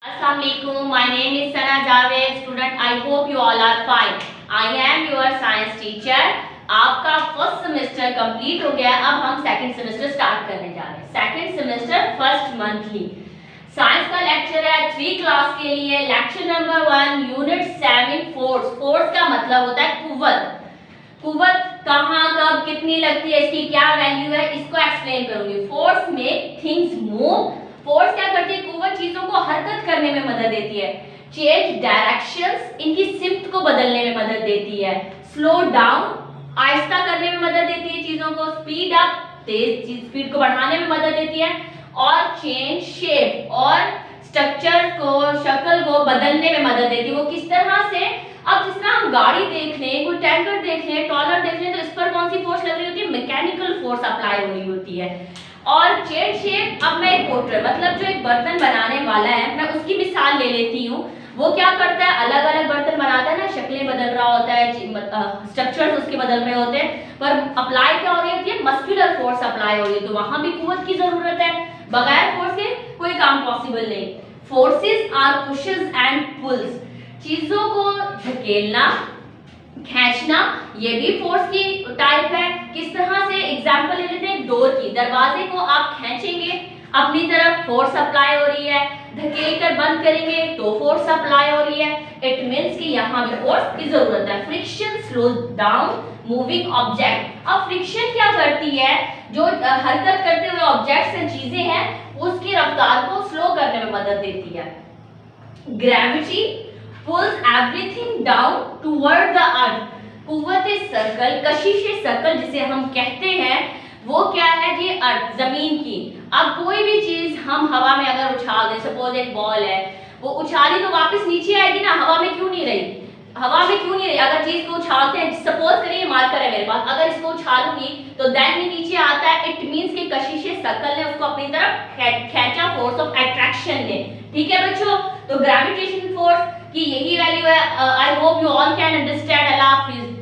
Assalamualaikum. My name is Sana Javed. Student, I hope you all are fine. I am your science teacher. आपका first semester complete हो गया, अब हम second semester start करने जा रहे हैं। Second semester first monthly science का लेक्चर है 3 क्लास के लिए। Lecture number 1 unit 7 force. Force का मतलब होता है कुव्वत। कुव्वत कहाँ कब कितनी लगती है, इसकी क्या वैल्यू है, इसको एक्सप्लेन करूंगी। Force make things move. Force क्या करती है, कुव्वत चीजों को हरकत करने में मदद देती है। चेंज डायरेक्शंस, इनकी शिफ्ट को बदलने में मदद देती है। स्लो डाउन, आहिस्ता करने में मदद देती है चीजों को। स्पीड अप, तेज स्पीड को बढ़ाने में मदद देती है। और चेंज शेप, और स्ट्रक्चर को, शक्ल को बदलने में मदद देती है। वो किस तरह से, अब जिस तरह हम गाड़ी देख लें, कोई टैंकर देख लें, ट्रॉलर देख लें, तो इस पर कौन सी फोर्स लग रही होती है, मैकेनिकल फोर्स अप्लाई हो रही होती है। और चेंज शेप, अब मैं एक पोर्टर मतलब जो एक बर्तन बनाने वाला है, मैं उसकी मिसाल ले लेती हूँ। वो क्या करता है, अलग अलग बर्तन बनाता है ना, शक्लें बदल रहा होता है, स्ट्रक्चर्स उसके बदल रहे होते हैं, पर अप्लाई क्या हो रही होती है, मस्कुलर फोर्स अप्लाई हो रही है। तो वहां भी कुव्वत की जरूरत है, बगैर फोर्स के कोई काम पॉसिबल नहीं। Forces are pushes and pulls, चीजों को धकेलना, खींचना, ये भी फोर्स की टाइप है। किस तरह से, एग्जांपल ले लेते हैं डोर की। दरवाजे को आप खींचेंगे अपनी तरफ, फोर्स अप्लाई हो रही है। धकेल कर बंद करेंगे तो फोर्स अप्लाई हो रही है। इट मींस कि यहाँ भी फोर्स की जरूरत है। Friction slows down moving object. अब फ्रिक्शन क्या करती है, जो हरकत करते हुए ऑब्जेक्ट्स एंड चीजें हैं, उसकी रफ्तार को स्लो करने में मदद देती है। Gravity pulls everything down toward the earth. कुव्वत सर्कल, कशिश सर्कल जिसे हम कहते हैं, वो क्या है, ये अर्थ, जमीन की। अब कोई भी चीज हम हवा में अगर उछाल दें, सपोज एक बॉल है, वो उछाली तो वापस नीचे आएगी ना, हवा में क्यों नहीं रही, हवा में क्यों नहीं रही। अगर चीज को उछालते हैं, सपोज करिए मार्कर है मेरे पास, अगर इसको उछालूंगी तो देन ये नीचे आता है। इट मींस कि कशिश सर्कल ने उसको अपनी तरफ खींचा, फोर्स ऑफ अट्रैक्शन ने। ठीक है बच्चों, तो ग्रेविटेशन फोर्स की यही वैल्यू है। I hope you all can understand. Allah Hafiz.